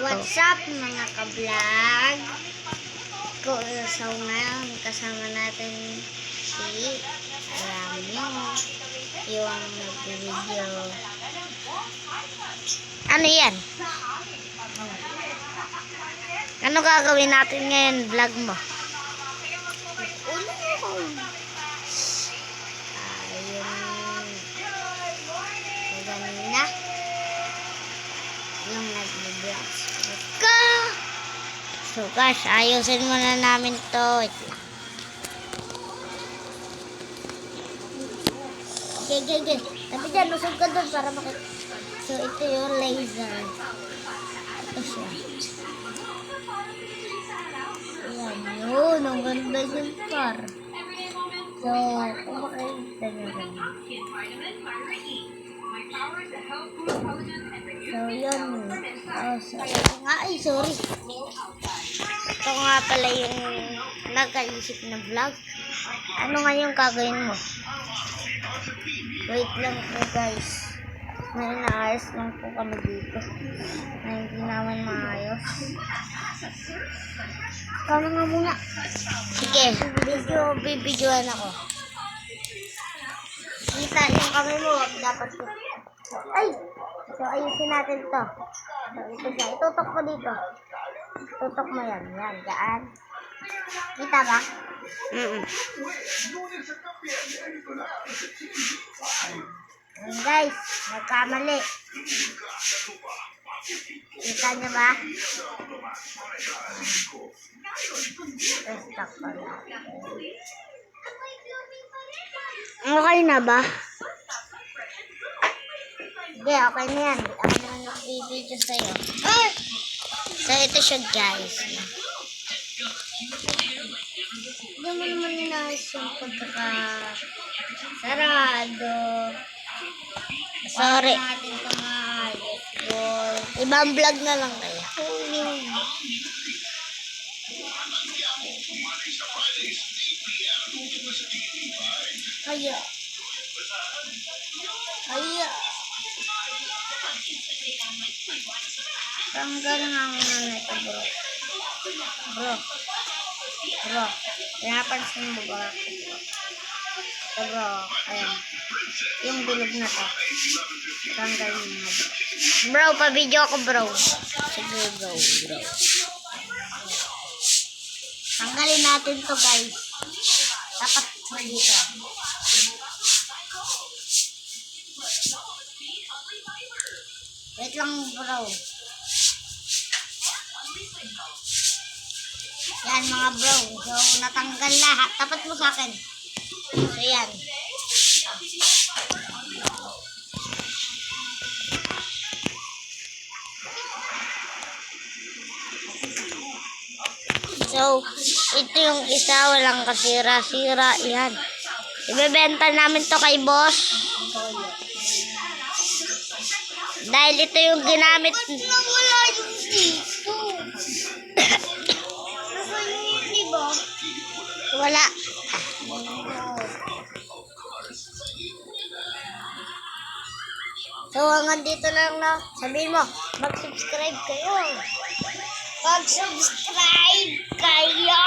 What's up mga ka-vlog? So ngayon kasama natin si alam nyo yung nag-video. Ano yan? Ano gagawin natin ngayon vlog mo? Ganina yung nag-vlog. So guys, ayusin muna namin to. Okay. Tapi dyan, lusog ka doon para makita. So ito yung laser. Ito siya. Ayan, yun. Ang ganda yung par. So, kung makikita nyo rin. So, yun. Ay, sorry. Ito nga pala yung nag-isip na vlog. Ano nga yung gagawin mo? Wait lang po guys. May naayos lang po kami dito. Na hindi naman maayos. Ikaw na nga muna. Sige, bibidyoan ako. Kita yung kamay mo. Dapat ko. Ay! So, ayusin natin to. So, ito siya. Itutok mo dito. Tutok mo yan. Yan, dyan. Kita ba? Ayan guys, nagkamali. Kita niyo ba? Stop ko natin. Okay na ba? Hindi, okay na yan. Ako naman nag-video sa'yo. So, ito siya guys. Hindi mo naman inaayos yung pagkakasarado. Sorry. Natin ito maayos. Ibang vlog na lang kaya. Kaya. Tanggal nga muna na ito bro. Pinapansin mo ba? Ito bro. Ayan. Yung bilog na to. Tanggal mo na bro. Pa-video ako bro. Sige bro. Tanggalin natin to guys. Dapat dito. Wait lang bro. Yan mga bro. So natanggal lahat. Tapat mo sa akin. So yan. So ito yung isa. Walang kasira-sira. Yan. Ibebenta namin to kay boss. Dahil ito yung ginamit. Wala yung dito. Diba? Wala. So hanggang dito lang na. Sabihin mo, mag-subscribe kayo. Mag-subscribe kayo.